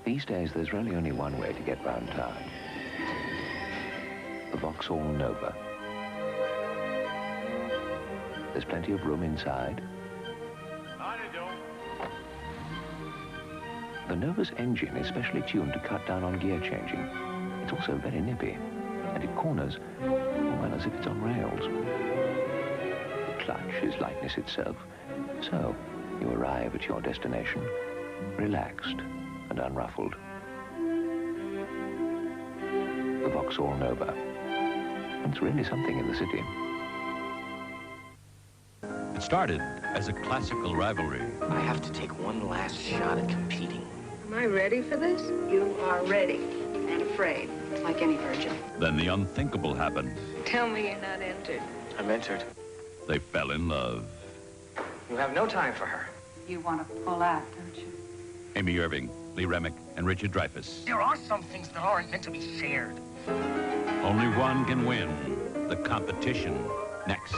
These days, there's really only one way to get round town. The Vauxhall Nova. There's plenty of room inside. The Nova's engine is specially tuned to cut down on gear changing. It's also very nippy, and it corners, well, as if it's on rails. The clutch is lightness itself, so you arrive at your destination relaxed and unruffled. The Vauxhall Nova. It's really something in the city. It started as a classical rivalry. I have to take one last shot at competing. Am I ready for this? You are ready and afraid, like any virgin. Then the unthinkable happened. Tell me you're not entered. I'm entered. They fell in love. You have no time for her. You want to pull out, don't you? Amy Irving, Lee Remick, and Richard Dreyfuss. There are some things that aren't meant to be shared. Only one can win. The competition next.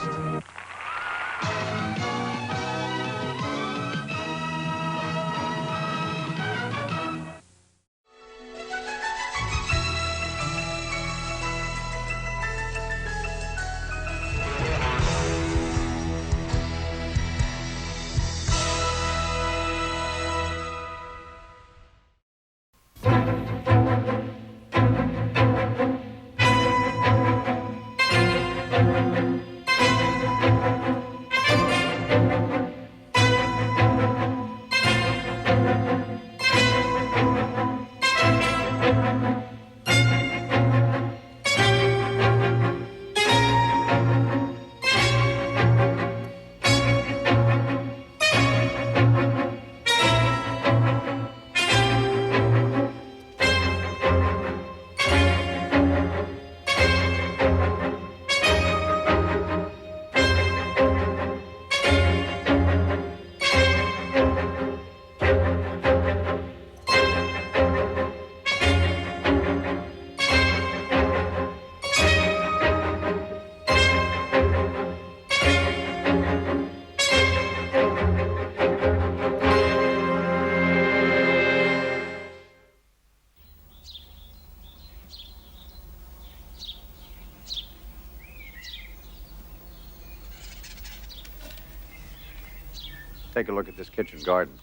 Take a look at this kitchen garden.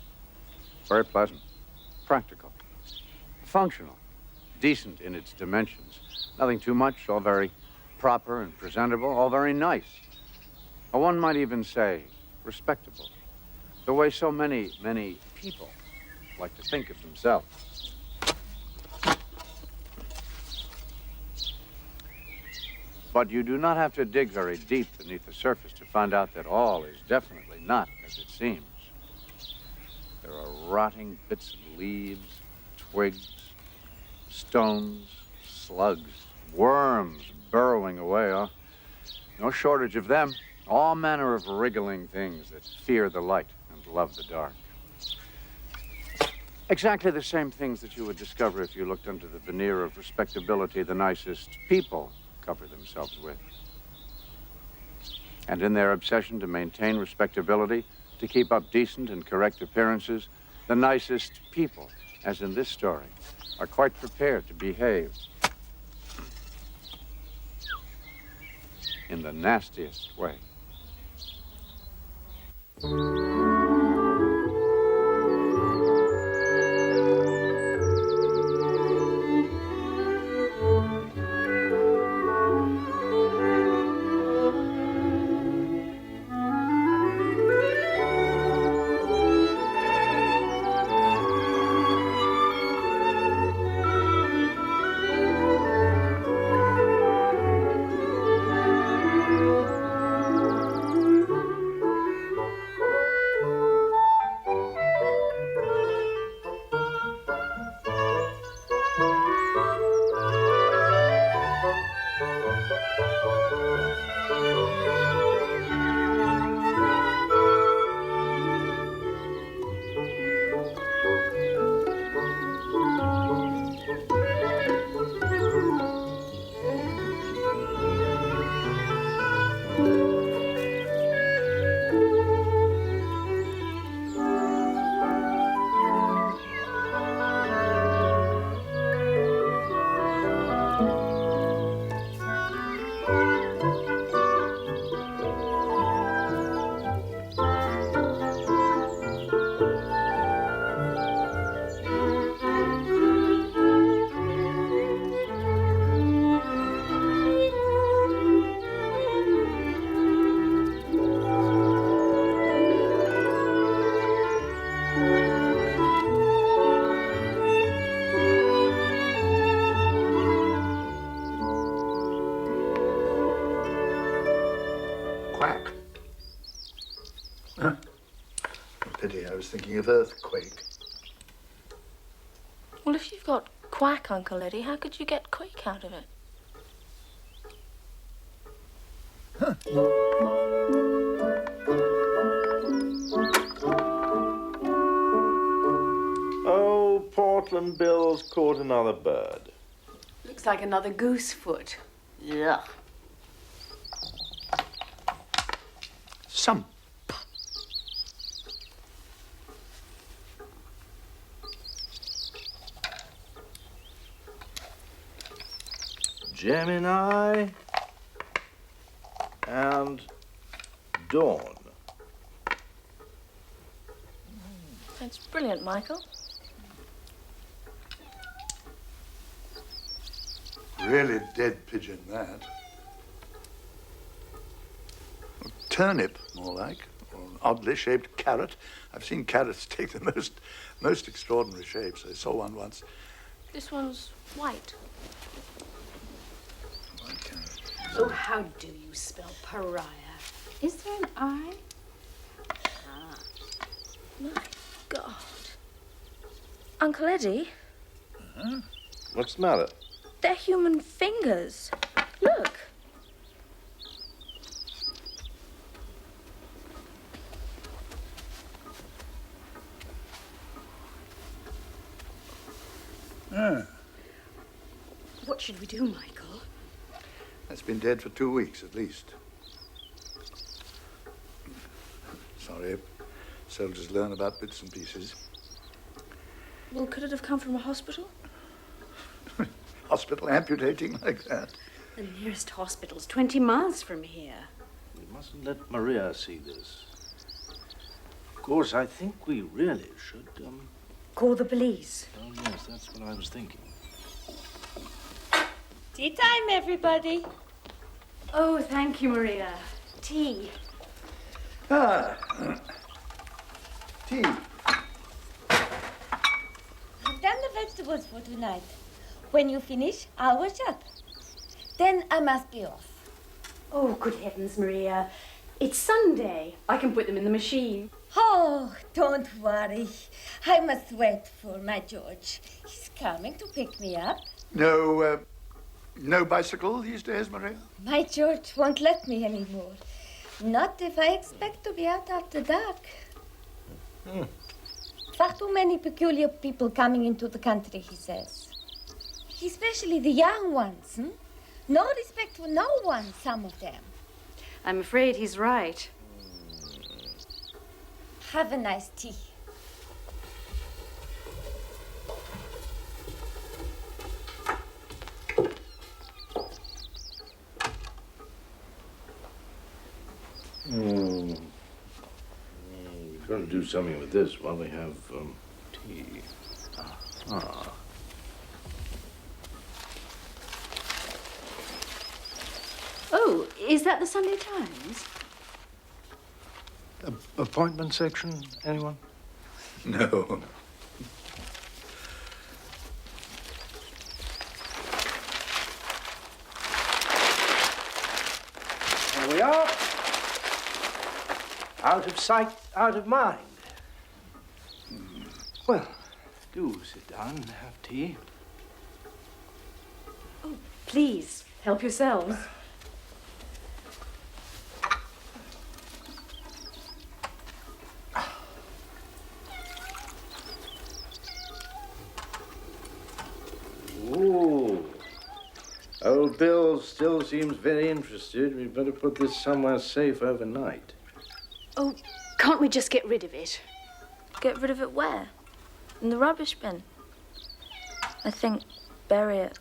Very pleasant, practical, functional, decent in its dimensions. Nothing too much, all very proper and presentable, all very nice. Or one might even say respectable. The way so many people like to think of themselves. But you do not have to dig very deep beneath the surface to find out that all is definitely not as it seems. There are rotting bits of leaves, twigs, stones, slugs, worms burrowing away. Oh, no shortage of them. All manner of wriggling things that fear the light and love the dark. Exactly the same things that you would discover if you looked under the veneer of respectability the nicest people cover themselves with. And in their obsession to maintain respectability, to keep up decent and correct appearances, the nicest people, as in this story, are quite prepared to behave in the nastiest way. was thinking of earthquake. Well, if you've got quack, Uncle Eddie, how could you get quake out of it? Huh. Oh, Portland Bill's caught another bird. Looks like another goose foot. Yeah. Some. Gemini and Dawn. That's brilliant, Michael. Really dead pigeon, that. A turnip, more like, or an oddly shaped carrot. I've seen carrots take the most extraordinary shapes. I saw one once. This one's white. Oh, how do you spell pariah? Is there an I? Ah. My God. Uncle Eddie? Uh-huh. What's the matter? They're human fingers. Look. Ah, What should we do, Michael? that's been dead for 2 weeks at least. Sorry, soldiers learn about bits and pieces. Well, could it have come from a hospital? Hospital amputating like that. The nearest hospital's 20 miles from here. We mustn't let Maria see this. Of course, I think we really should, Call the police. Oh, yes, that's what I was thinking. Tea time, everybody. Oh, thank you, Maria. Tea. Ah, tea. I've done the vegetables for tonight. When you finish, I'll wash up. Then I must be off. Oh, good heavens, Maria. It's Sunday. I can put them in the machine. Oh, don't worry. I must wait for my George. He's coming to pick me up. No bicycle these days, Maria? My George won't let me anymore. Not if I expect to be out after dark. Far too many peculiar people coming into the country, he says. Especially the young ones, No respect for no one, some of them. I'm afraid he's right. Have a nice tea. We've got to do something with this while we have tea. Ah. Oh, is that the Sunday Times? Appointment section, anyone? No. Here we are. Out of sight, out of mind. Well, do sit down and have tea. Oh, please, help yourselves. Ooh. Old Bill still seems very interested. We'd better put this somewhere safe overnight. Oh, can't we just get rid of it? Get rid of it where? In the rubbish bin. I think bury it.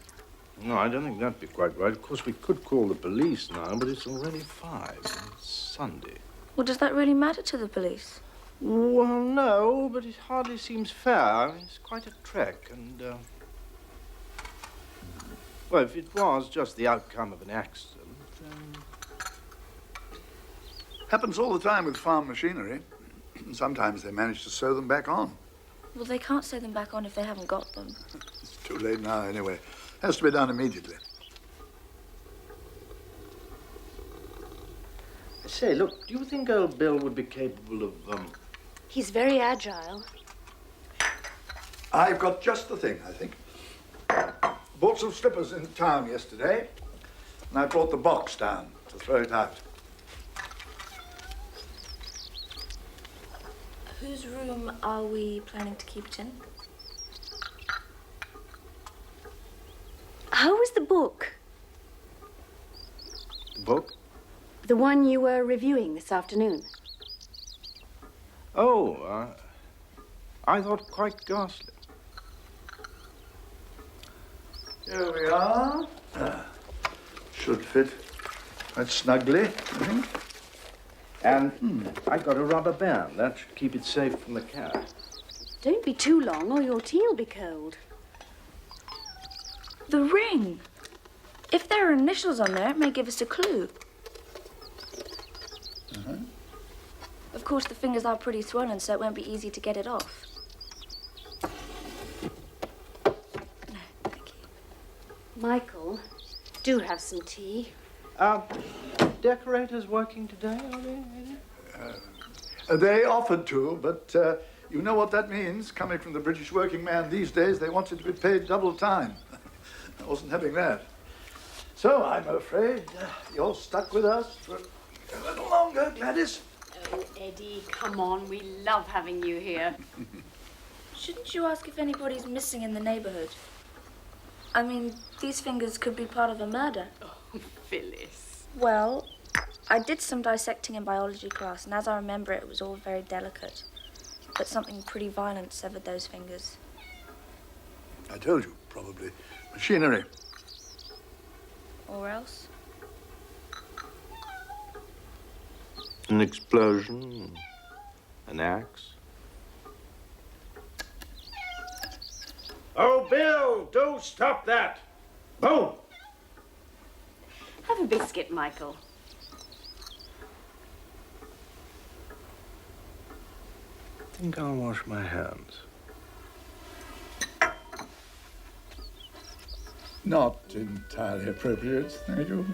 No, I don't think that'd be quite right. Of course, we could call the police now, but it's already 5. And it's Sunday. Well, does that really matter to the police? Well, no, but it hardly seems fair. I mean, it's quite a trek, and, well, if it was just the outcome of an accident, then... Happens all the time with farm machinery. Sometimes they manage to sew them back on. Well, they can't sew them back on if they haven't got them. It's too late now, anyway. Has to be done immediately. Say, look, do you think old Bill would be capable of, He's very agile. I've got just the thing, I think. Bought some slippers in town yesterday, and I brought the box down to throw it out. Whose room are we planning to keep it in? How was the book? The book? The one you were reviewing this afternoon. Oh, I thought quite ghastly. Here we are. Should fit quite snugly, I think. And I got a rubber band. That should keep it safe from the cat. Don't be too long or your tea will be cold. The ring. If there are initials on there, it may give us a clue. Of course, the fingers are pretty swollen, so it won't be easy to get it off. No, thank you. Michael, do have some tea. Decorators working today, are they? They offered to, but you know what that means. Coming from the British working man these days, they wanted to be paid double time. I wasn't having that. So I'm afraid you're stuck with us for a little longer, Gladys. Oh, Eddie, come on. We love having you here. Shouldn't you ask if anybody's missing in the neighborhood? I mean, these fingers could be part of a murder. Oh, Phyllis. Well, I did some dissecting in biology class, and as I remember it, it was all very delicate. But something pretty violent severed those fingers. I told you, probably machinery. Or else? An explosion, an axe. Oh, Bill, do stop that. Boom. Have a biscuit, Michael. I think I'll wash my hands. Not entirely appropriate, thank you.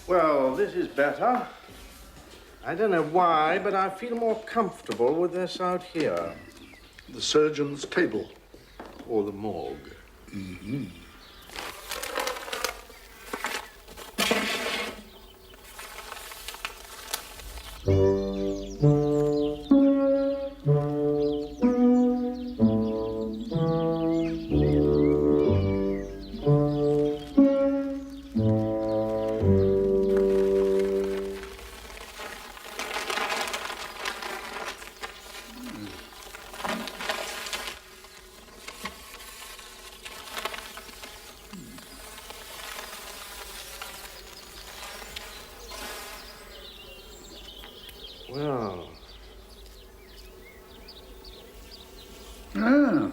Well, this is better. I don't know why, but I feel more comfortable with this out here. The surgeon's table. Or the morgue. Mm-hmm. Well, Ah,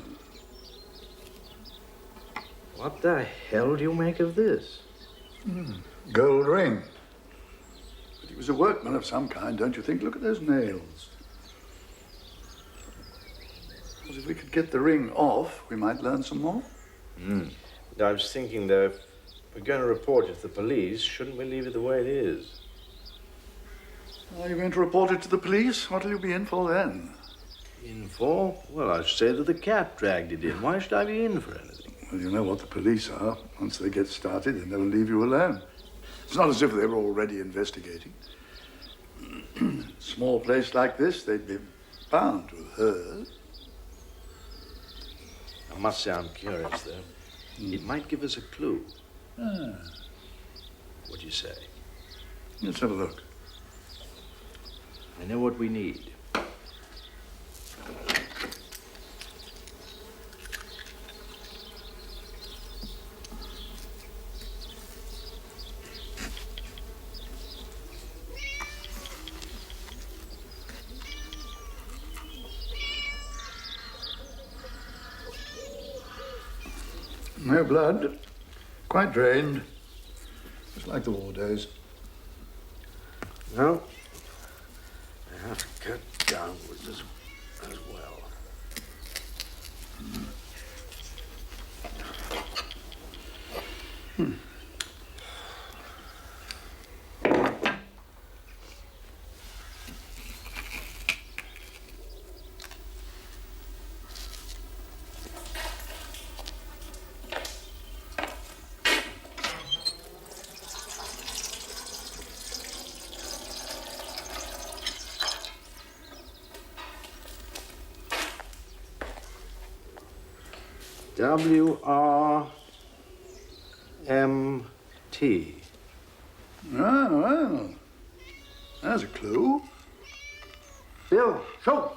what the hell do you make of this? gold ring. But he was a workman of some kind, don't you think? Look at those nails. Because if we could get the ring off, we might learn some more. I was thinking, though, if we're going to report it to the police, shouldn't we leave it the way it is? Are you going to report it to the police? What'll you be in for then? In for? Well, I say that the cat dragged it in. Why should I be in for anything? Well, you know what the police are. Once they get started, they never leave you alone. It's not as if they were already investigating. Small place like this, they'd be bound to have heard. I must say I'm curious, though. It might give us a clue. Ah, What do you say? let's have a look. I know what we need. No blood. Quite drained. Just like the war days. No. I have to cut downwards as well. WRMT. Ah, well. There's a clue. Bill, show.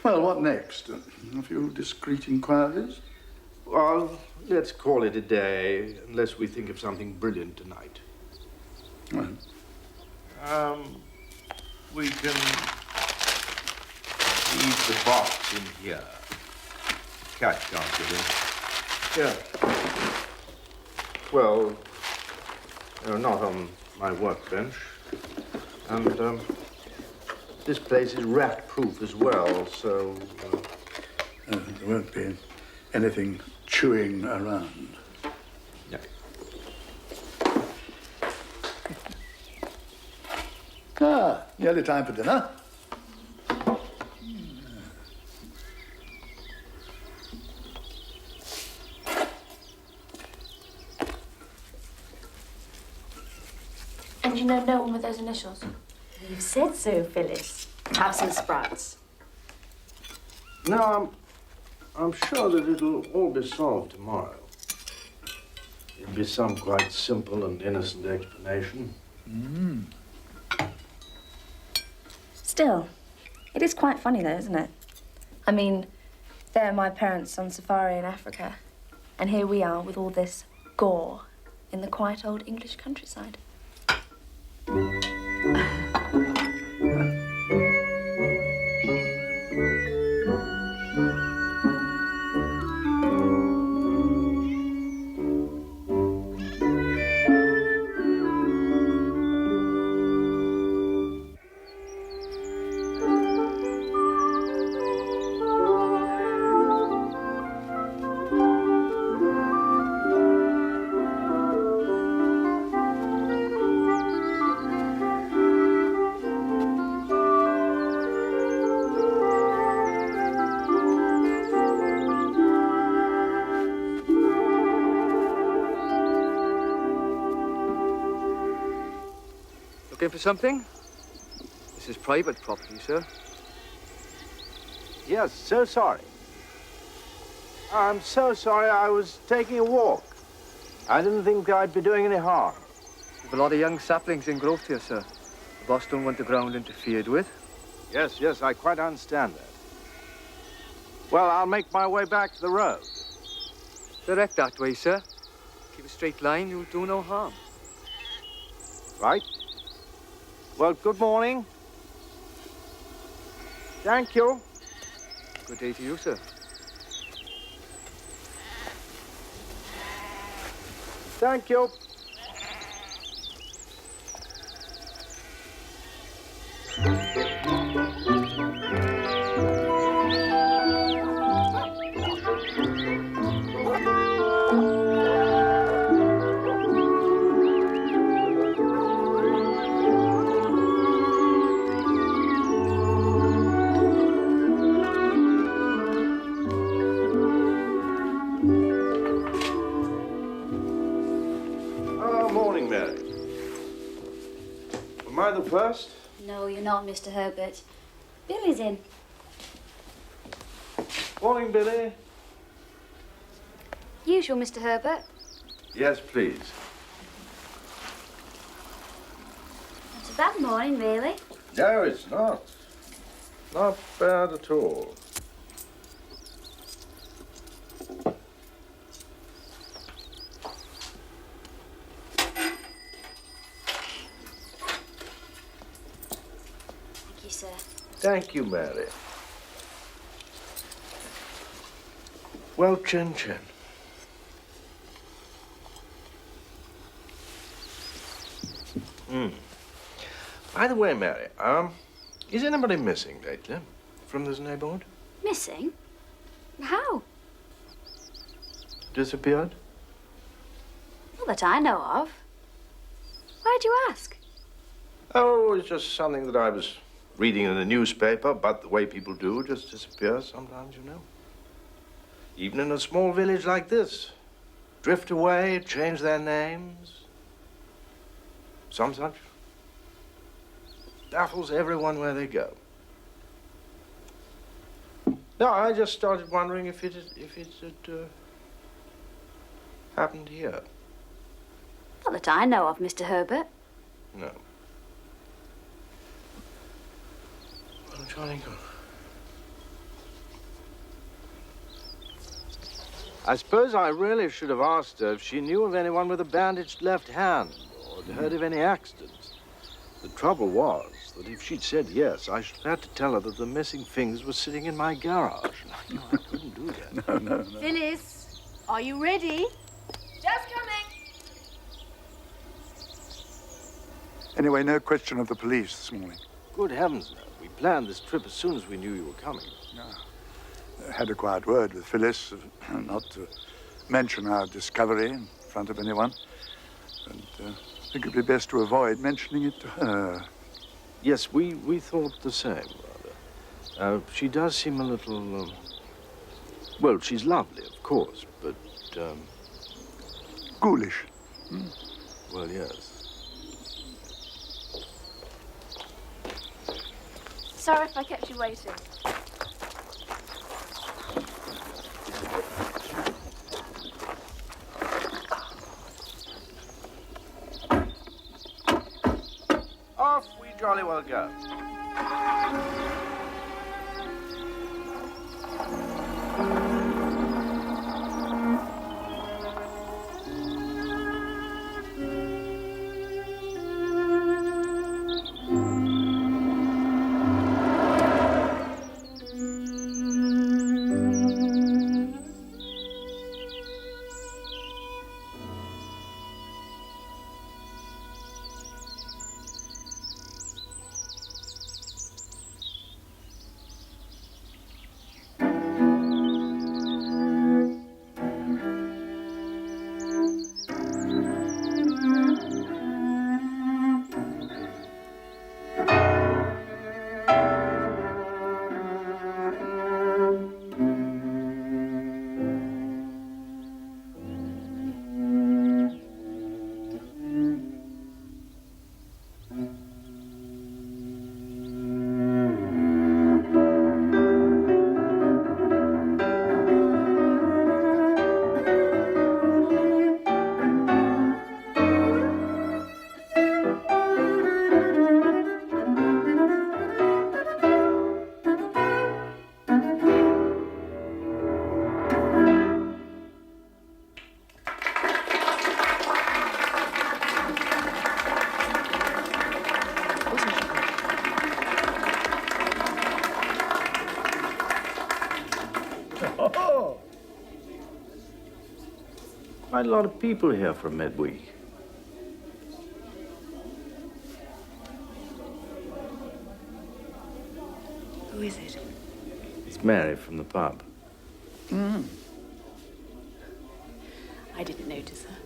Well, what next? A few discreet inquiries? Well, let's call it a day, unless we think of something brilliant tonight. Well, We can leave the box in here. Cat can't get in. Yeah. Well, not on my workbench. And this place is rat-proof as well, so... there won't be anything chewing around. Yeah. Ah, nearly time for dinner. And you know no one with those initials? You said so, Phyllis. Have some sprouts. No, I'm sure that it'll all be solved tomorrow. It'll be some quite simple and innocent explanation. Still, it is quite funny though, isn't it? I mean, there are my parents on safari in Africa, and here we are with all this gore in the quiet old English countryside. Looking for something? This is private property, sir. Yes, so sorry. I'm so sorry. I was taking a walk. I didn't think I'd be doing any harm. We've a lot of young saplings in growth here, sir. The boss don't want the ground interfered with. Yes, I quite understand that. Well, I'll make my way back to the road. Direct that way, sir. Keep a straight line, you'll do no harm. Right. Well, good morning. Thank you. Good day to you, sir. Thank you. Am I the first? No, you're not, Mr. Herbert. Billy's in. Morning, Billy. Usual, Mr. Herbert. Yes, please. bad morning, really. No, it's not. Not bad at all. Thank you, sir. Thank you, Mary. Well, Chin Chin. By the way, Mary, is anybody missing lately from this neighborhood? Missing? How? Disappeared? Not that I know of. Why'd you ask? Oh, it's just something that I was reading in the newspaper, but the way people do just disappear sometimes, you know. Even in a small village like this. Drift away, change their names. Some such. Baffles everyone where they go. No, I just started wondering if it had happened here. Not that I know of, Mr. Herbert. No. Well, Johnny, go. I suppose I really should have asked her if she knew of anyone with a bandaged left hand or had heard of any accidents. The trouble was that if she'd said yes, I should have had to tell her that the missing things were sitting in my garage. No, I couldn't do that. No. Phyllis, are you ready? Just coming. Anyway, no question of the police this morning. Good heavens, no. We planned this trip as soon as we knew you were coming. Had a quiet word with Phyllis, not to mention our discovery in front of anyone. And I think it'd be best to avoid mentioning it to her. Yes, we thought the same, rather. She does seem a little, well, she's lovely, of course, but, Ghoulish. Well, yes. Sorry if I kept you waiting. Off we jolly well go. Quite a lot of people here for midweek. Who is it? It's Mary from the pub. I didn't notice her.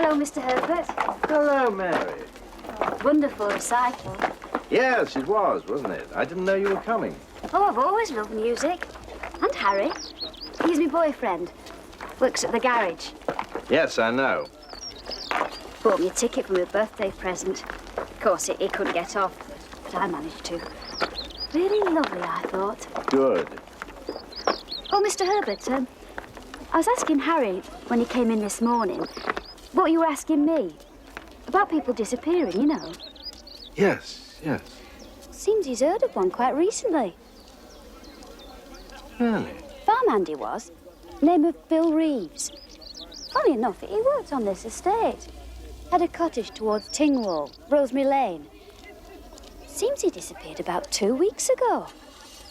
Hello, Mr. Herbert. Hello, Mary. Wonderful recital. Yes, it was, wasn't it? I didn't know you were coming. Oh, I've always loved music. And Harry. He's my boyfriend. Works at the garage. Yes, I know. Bought me a ticket for my birthday present. Of course, he couldn't get off, but I managed to. Really lovely, I thought. Good. Oh, Mr. Herbert, I was asking Harry when he came in this morning what you were asking me. About people disappearing, you know. Yes, yes. Seems he's heard of one quite recently. Really? Farmhand he was. Name of Bill Reeves. Funny enough, he worked on this estate. Had a cottage towards Tingwall, Rosemary Lane. Seems he disappeared about 2 weeks ago.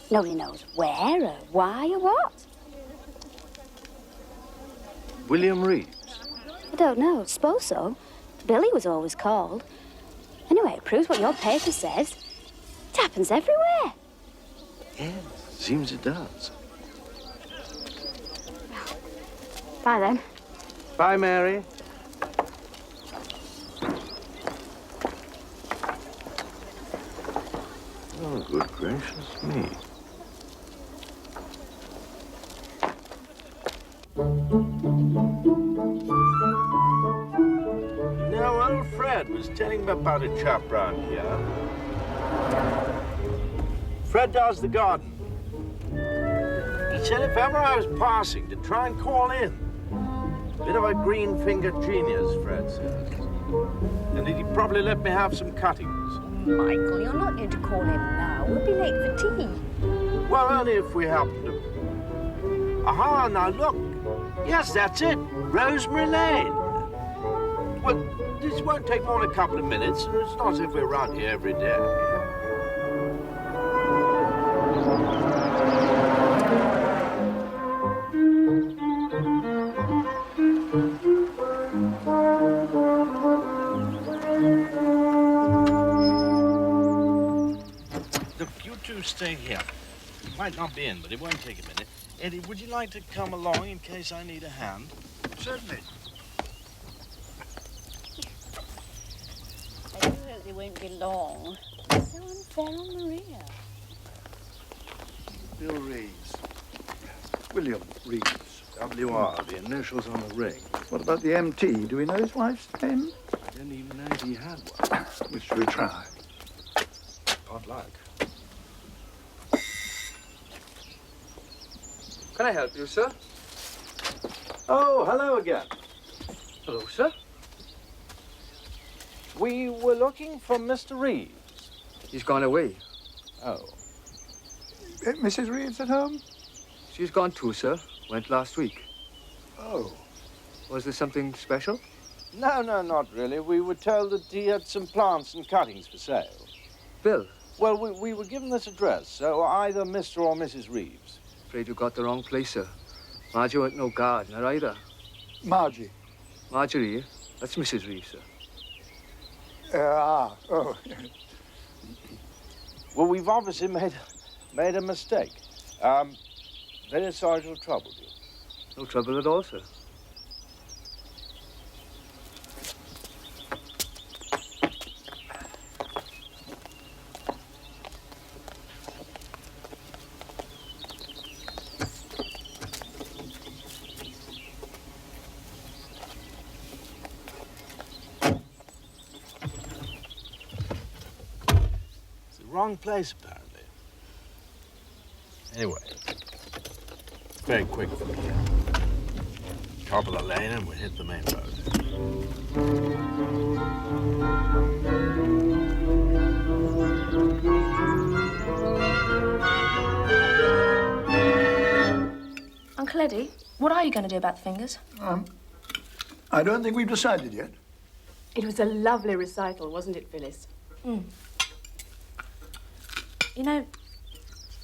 Nobody knows where or why or what. William Reeves? I don't know. Suppose so. Billy was always called. Anyway, it proves what your paper says. It happens everywhere. Yes, seems it does. Bye then. Bye, Mary. Oh, good gracious me. Now, old Fred was telling me about a chap round here. Fred does the garden. He said if ever I was passing, to try and call in. Bit of a green-fingered genius, Fred says. And he'd probably let me have some cuttings. Michael, you're not going to call in now. We'll be late for tea. Well, only if we happen to... Aha, now look. Yes, that's it. Rosemary Lane. Well, this won't take more than a couple of minutes, and it's not as if we're around here every day. Look, you two stay here. You might not be in, but it won't take a minute. Eddie, would you like to come along in case I need a hand? Certainly. I know that they won't be long. It's so unfair on Maria. Bill Reeves. William Reeves. W.R., the initials on the ring. What about the MT? Do we know his wife's name? I didn't even know he had one. Which should we try? Pot luck. Can I help you, sir? Oh, hello again. Hello, sir. We were looking for Mr. Reeves. He's gone away. Oh. Mrs. Reeves at home? She's gone too, sir. Went last week. Oh. Was there something special? No, not really. We were told that he had some plants and cuttings for sale. Bill? Well, we were given this address, so either Mr. or Mrs. Reeves. Afraid you got the wrong place, sir. Margie ain't no gardener either. Margie? Marjorie, that's Mrs. Reeves, sir. Oh. Well, we've obviously made a mistake. Very sorry to have troubled you. No trouble at all, sir. Wrong place, apparently. Anyway, very quick from here. Top of the lane and we'll hit the main road. Uncle Eddie, what are you going to do about the fingers? I don't think we've decided yet. It was a lovely recital, wasn't it, Phyllis? Mm. You know,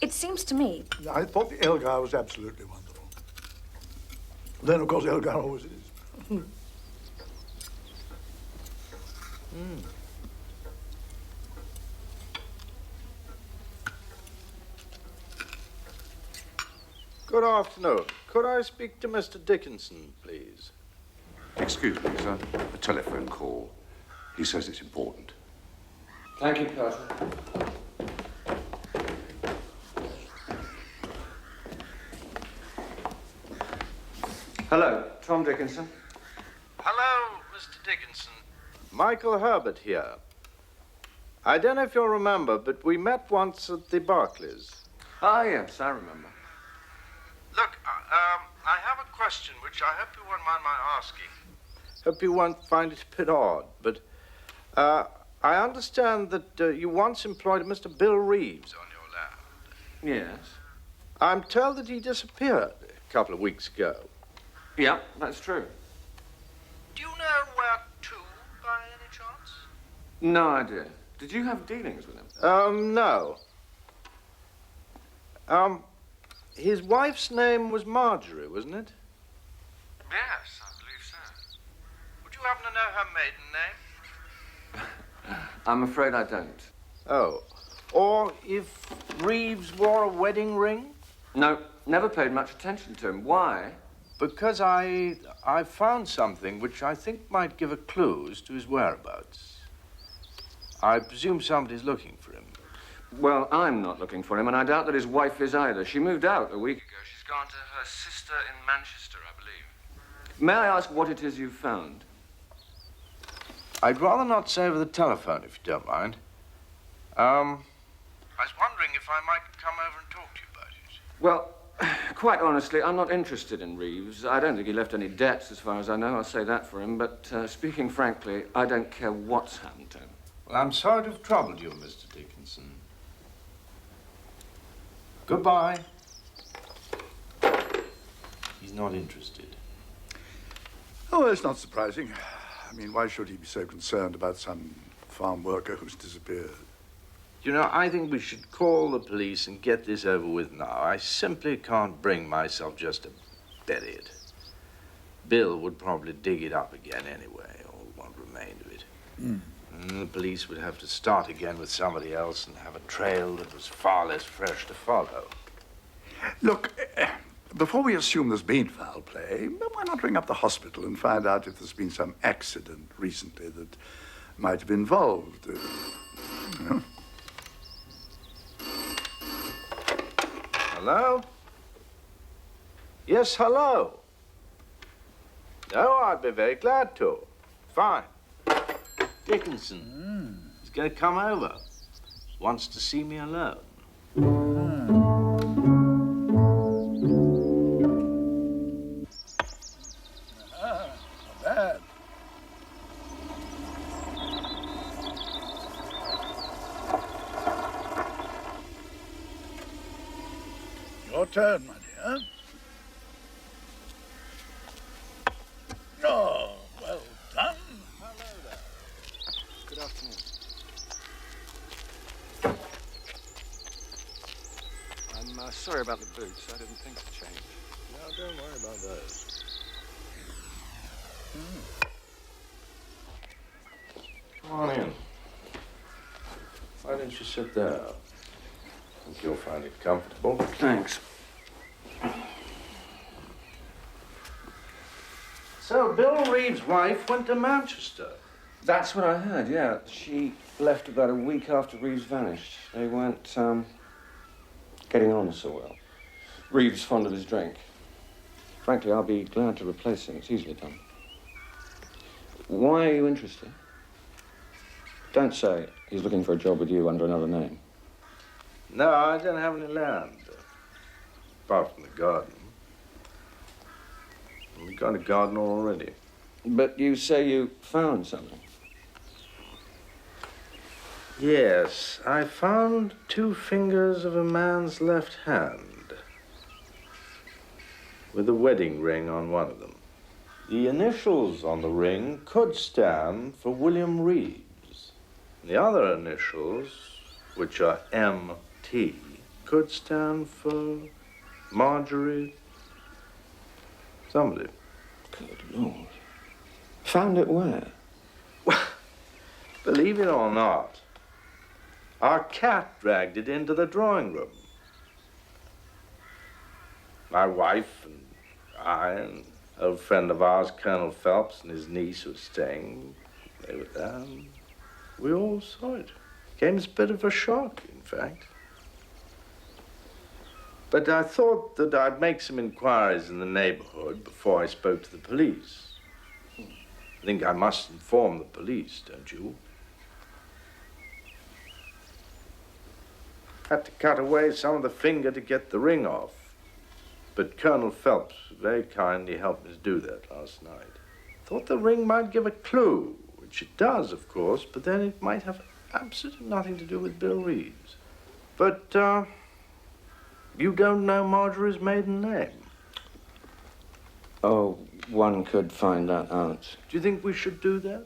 it seems to me... I thought the Elgar was absolutely wonderful. Then, of course, Elgar always is. Good afternoon. Could I speak to Mr. Dickinson, please? Excuse me, sir. A telephone call. He says it's important. Thank you, Carter. Hello, Tom Dickinson. Hello, Mr. Dickinson. Michael Herbert here. I don't know if you'll remember, but we met once at the Barclays. Ah, yes, I remember. Look, I have a question which I hope you won't mind my asking. Hope you won't find it a bit odd, but I understand that you once employed Mr. Bill Reeves on your land. Yes. I'm told that he disappeared a couple of weeks ago. Yeah, that's true. Do you know where to, by any chance? No idea. Did you have dealings with him? No. His wife's name was Marjorie, wasn't it? Yes, I believe so. Would you happen to know her maiden name? I'm afraid I don't. Oh. Or if Reeves wore a wedding ring? No, never paid much attention to him. Why? Because I found something which I think might give a clue as to his whereabouts. I presume somebody's looking for him. Well, I'm not looking for him, and I doubt that his wife is either. She moved out a week ago. She's gone to her sister in Manchester, I believe. May I ask what it is you've found? I'd rather not say over the telephone, if you don't mind. I was wondering if I might come over and talk to you about it. Well, quite honestly, I'm not interested in Reeves. I don't think he left any debts, as far as I know. I'll say that for him. But speaking frankly, I don't care what's happened to him. Well, I'm sorry to have troubled you, Mr. Dickinson. Goodbye. He's not interested. Oh, it's not surprising. I mean, why should he be so concerned about some farm worker who's disappeared? You know, I think we should call the police and get this over with now. I simply can't bring myself just to bury it. Bill would probably dig it up again anyway, or what remained of it. And the police would have to start again with somebody else and have a trail that was far less fresh to follow. Look, before we assume there's been foul play, why not ring up the hospital and find out if there's been some accident recently that might have involved, you know? Hello? Yes, hello. No, I'd be very glad to. Fine. Dickinson. He's going to come over. Wants to see me alone. Not bad. Your turn, my dear. Oh, well done. Hello there. Good afternoon. I'm sorry about the boots. I didn't think to change. No, don't worry about those. Come on in. Why don't you sit there? I think you'll find it comfortable. Thanks. So, Bill Reeves' wife went to Manchester. That's what I heard, yeah. She left about a week after Reeves vanished. They weren't, getting on so well. Reeves fond of his drink. Frankly, I'll be glad to replace him. It's easily done. Why are you interested? Don't say he's looking for a job with you under another name. No, I don't have any land. Apart from the garden. We've got a gardener already. But you say you found something. Yes, I found 2 fingers of a man's left hand with a wedding ring on one of them. The initials on the ring could stand for William Reeves. The other initials, which are M.T., could stand for Marjorie somebody. Good Lord. Found it where? Well, believe it or not, our cat dragged it into the drawing room. My wife and I and Old friend of ours, Colonel Phelps, and his niece was staying. They were there. And we all saw it. Came as a bit of a shock, in fact. But I thought that I'd make some inquiries in the neighborhood before I spoke to the police. I think I must inform the police, don't you? Had to cut away some of the finger to get the ring off. But Colonel Phelps very kindly helped us do that last night. Thought the ring might give a clue, which it does, of course, but then it might have absolutely nothing to do with Bill Reeves. But, you don't know Marjorie's maiden name? Oh, one could find that out. Do you think we should do that?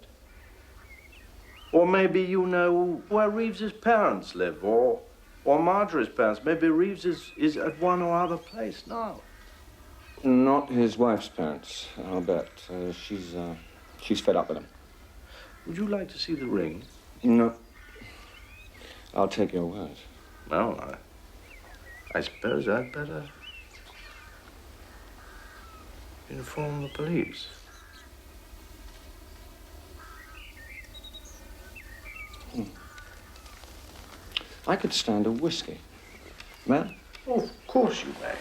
Or maybe you know where Reeves's parents live, or Marjorie's parents. Maybe Reeves is at one or other place now. Not his wife's parents, I'll bet. She's fed up with him. Would you like to see the ring? No. I'll take your word. Well, I suppose I'd better inform the police. I could stand a whiskey. May I? Oh, of course you may.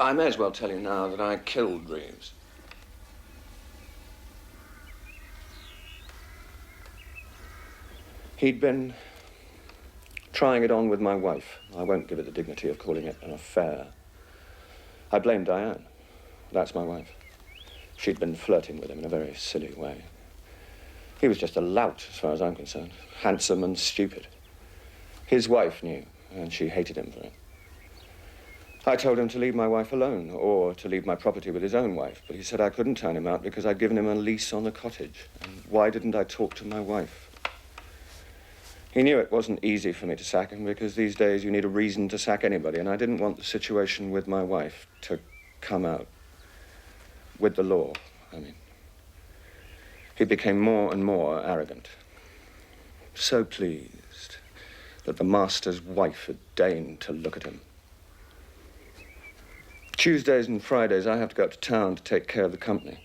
I may as well tell you now that I killed Reeves. He'd been trying it on with my wife. I won't give it the dignity of calling it an affair. I blame Diane. That's my wife. She'd been flirting with him in a very silly way. He was just a lout, as far as I'm concerned. Handsome and stupid. His wife knew, and she hated him for it. I told him to leave my wife alone, or to leave my property with his own wife, but he said I couldn't turn him out because I'd given him a lease on the cottage. And why didn't I talk to my wife? He knew it wasn't easy for me to sack him because these days you need a reason to sack anybody, and I didn't want the situation with my wife to come out. With the law, I mean. He became more and more arrogant. So pleased that the master's wife had deigned to look at him. Tuesdays and Fridays, I have to go up to town to take care of the company.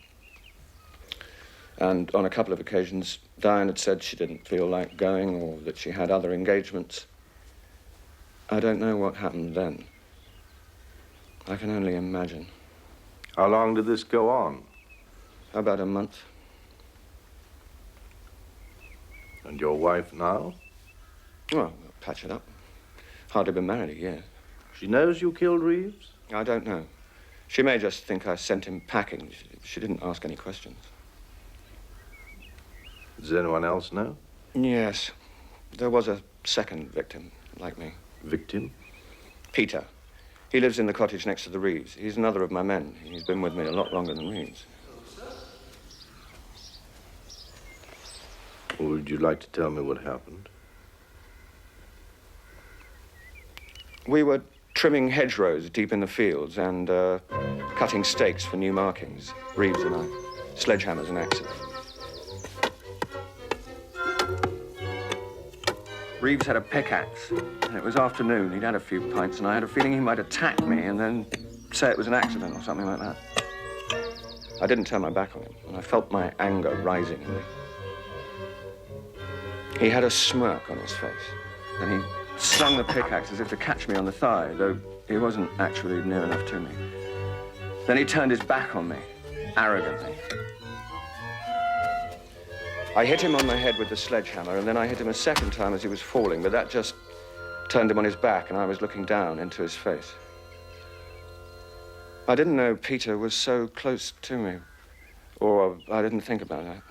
And on a couple of occasions, Diane had said she didn't feel like going or that she had other engagements. I don't know what happened then. I can only imagine. How long did this go on? About a month. And your wife now? Well, we'll patch it up. Hardly been married a year. She knows you killed Reeves? I don't know. She may just think I sent him packing. She didn't ask any questions. Does anyone else know? Yes. There was a second victim, like me. Victim? Peter. He lives in the cottage next to the Reeves. He's another of my men. He's been with me a lot longer than Reeves. Would you like to tell me what happened? We were trimming hedgerows deep in the fields and cutting stakes for new markings. Reeves and I. Sledgehammers and axes. Reeves had a pickaxe, and it was afternoon. He'd had a few pints, and I had a feeling he might attack me and then say it was an accident or something like that. I didn't turn my back on him, and I felt my anger rising in me. He had a smirk on his face, and he swung the pickaxe as if to catch me on the thigh, though he wasn't actually near enough to me. Then he turned his back on me, arrogantly. I hit him on the head with the sledgehammer, and then I hit him a second time as he was falling, but that just turned him on his back, and I was looking down into his face. I didn't know Peter was so close to me, or I didn't think about that.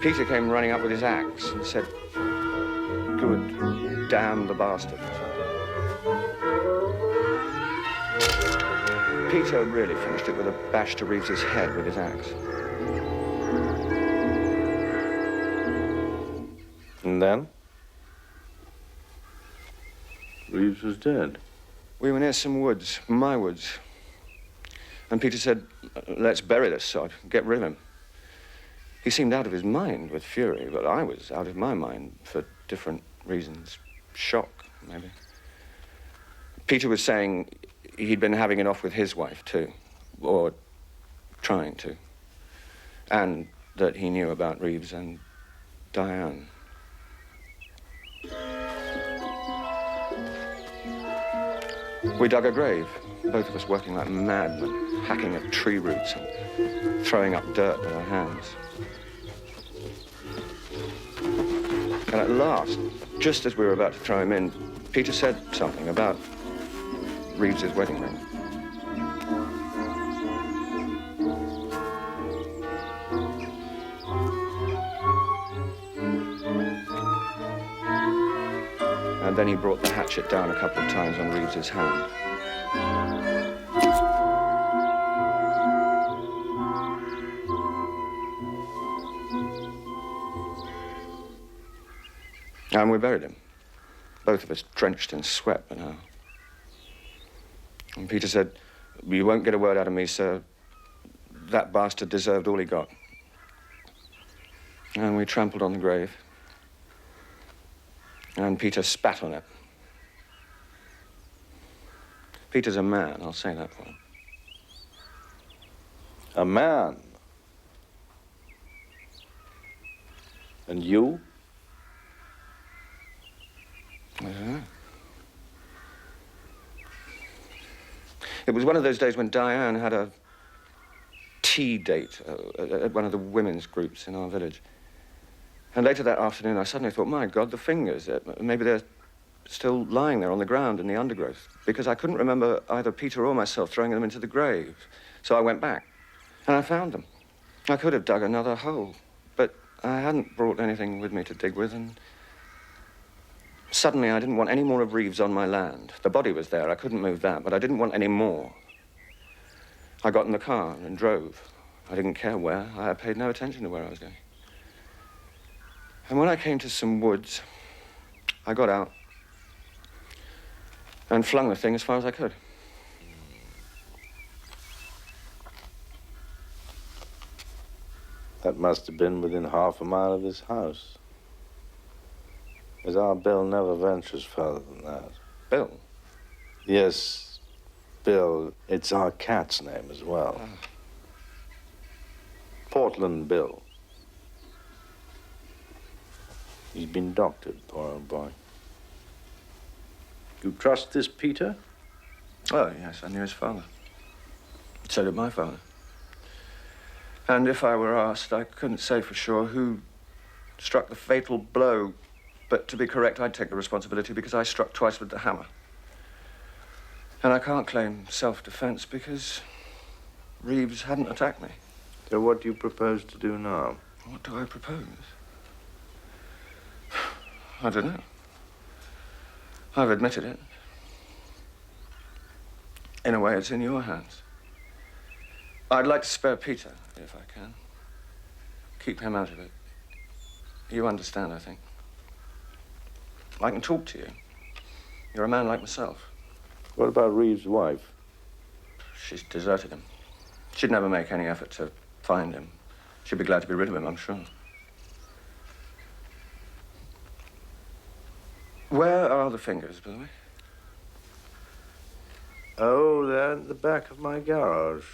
Peter came running up with his axe and said, "Good, damn the bastard," or something. Peter really finished it with a bash to Reeves's head with his axe. And then? Reeves was dead. We were near some woods, my woods. And Peter said, "Let's bury this sod, get rid of him." He seemed out of his mind with fury, but I was out of my mind for different reasons. Shock, maybe. Peter was saying he'd been having it off with his wife, too. Or trying to. And that he knew about Reeves and Diane. We dug a grave, both of us working like madmen, hacking at tree roots and throwing up dirt with our hands. And at last, just as we were about to throw him in, Peter said something about Reeves's wedding ring. And then he brought the hatchet down a couple of times on Reeves's hand. And we buried him. Both of us drenched in sweat by now. And Peter said, "You won't get a word out of me, sir. That bastard deserved all he got." And we trampled on the grave. And Peter spat on it. Peter's a man, I'll say that for him. A man? And you? I don't know. It was one of those days when Diane had a tea date at one of the women's groups in our village. And later that afternoon, I suddenly thought, my God, the fingers. Maybe they're still lying there on the ground in the undergrowth. Because I couldn't remember either Peter or myself throwing them into the grave. So I went back, and I found them. I could have dug another hole, but I hadn't brought anything with me to dig with, and suddenly I didn't want any more of Reeves on my land. The body was there, I couldn't move that, but I didn't want any more. I got in the car and drove. I didn't care where. I paid no attention to where I was going. And when I came to some woods, I got out and flung the thing as far as I could. That must have been within half a mile of this house. As our Bill never ventures further than that. Bill? Yes, Bill. It's our cat's name as well. Portland Bill. He's been doctored, poor old boy. You trust this Peter? Oh, yes, I knew his father. So did my father. And if I were asked, I couldn't say for sure who struck the fatal blow. But to be correct, I'd take the responsibility because I struck twice with the hammer. And I can't claim self-defense because Reeves hadn't attacked me. So what do you propose to do now? What do I propose? I don't know. I've admitted it. In a way, it's in your hands. I'd like to spare Peter, if I can. Keep him out of it. You understand, I think. I can talk to you. You're a man like myself. What about Reeves' wife? She's deserted him. She'd never make any effort to find him. She'd be glad to be rid of him, I'm sure. Where are the fingers, by the way? Oh, they're at the back of my garage.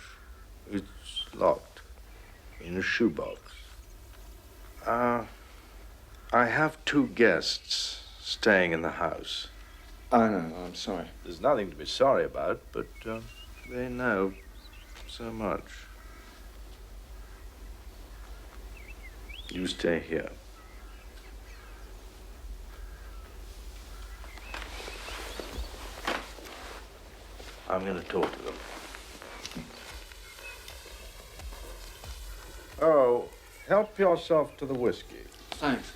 It's locked. In a shoebox. I have 2 guests staying in the house. I know, I'm sorry. There's nothing to be sorry about, but they know so much. You stay here. I'm going to talk to them. Oh, help yourself to the whiskey. Thanks.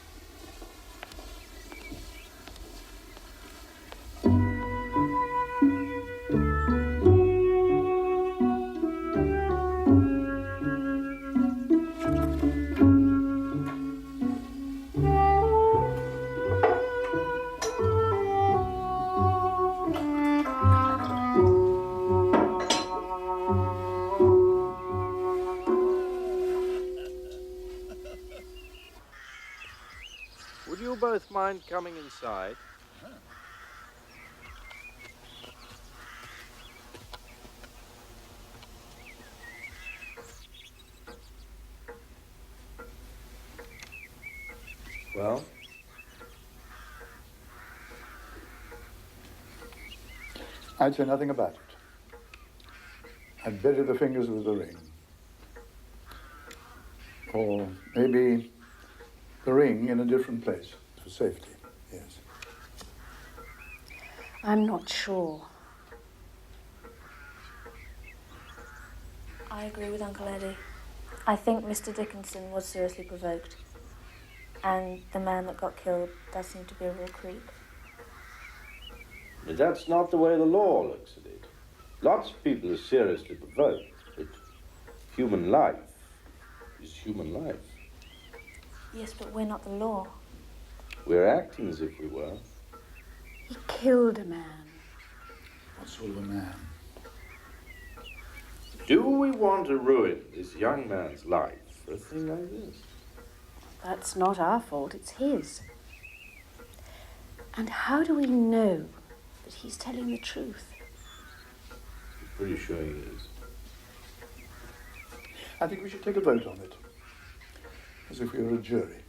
Would you both mind coming inside? Well? I'd say nothing about it. I'd bury the fingers with the ring. Or maybe the ring in a different place for safety, yes. I'm not sure. I agree with Uncle Eddie. I think Mr. Dickinson was seriously provoked. And the man that got killed does seem to be a real creep. But that's not the way the law looks at it. Lots of people are seriously provoked, but human life is human life. Yes, but we're not the law. We're acting as if we were. He killed a man. What sort of a man? Do we want to ruin this young man's life for a thing like this? That's not our fault, it's his. And how do we know that he's telling the truth? I'm pretty sure he is. I think we should take a vote on it, as if we were a jury.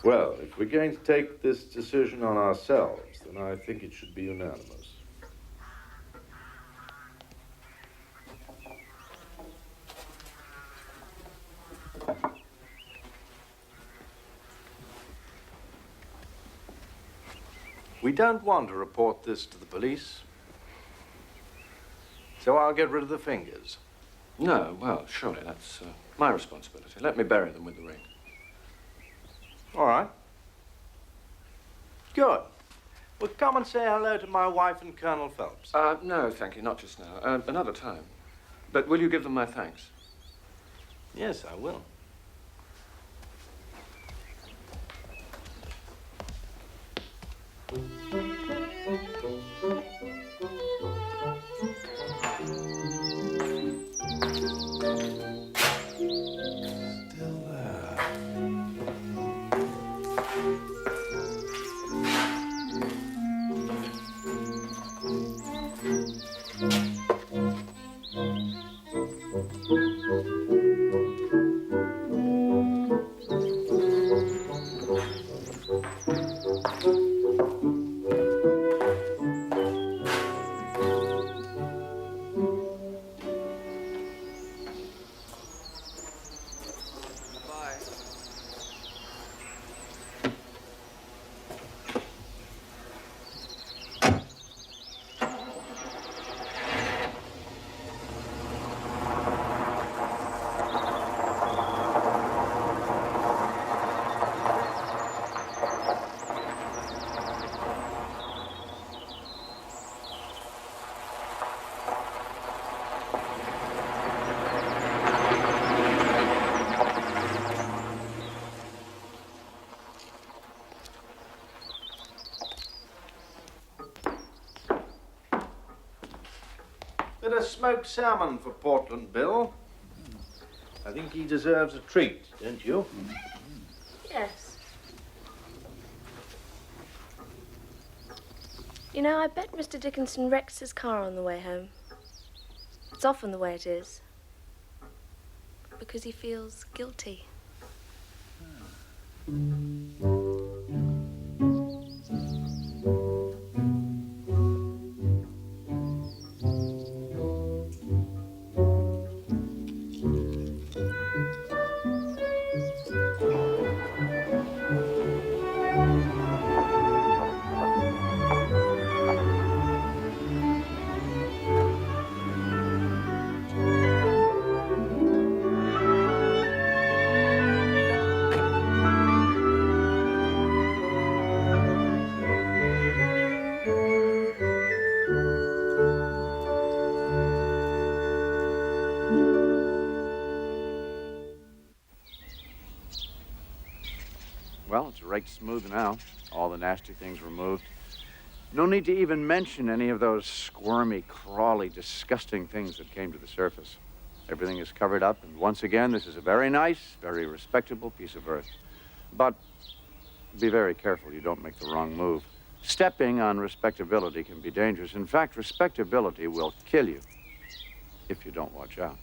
Well, if we're going to take this decision on ourselves, then I think it should be unanimous. We don't want to report this to the police, so I'll get rid of the fingers. No, well, surely that's my responsibility. Let me bury them with the ring. All right. Good. Well, come and say hello to my wife and Colonel Phelps. No, thank you, not just now. Another time. But will you give them my thanks? Yes, I will. Bit of smoked salmon for Portland Bill. I think he deserves a treat, don't you? Yes. You know, I bet Mr. Dickinson wrecks his car on the way home. It's often the way it is. Because he feels guilty. raked smooth now. All the nasty things removed. No need to even mention any of those squirmy, crawly, disgusting things that came to the surface. Everything is covered up, and once again, this is a very nice, very respectable piece of earth. But be very careful you don't make the wrong move. Stepping on respectability can be dangerous. In fact, respectability will kill you if you don't watch out.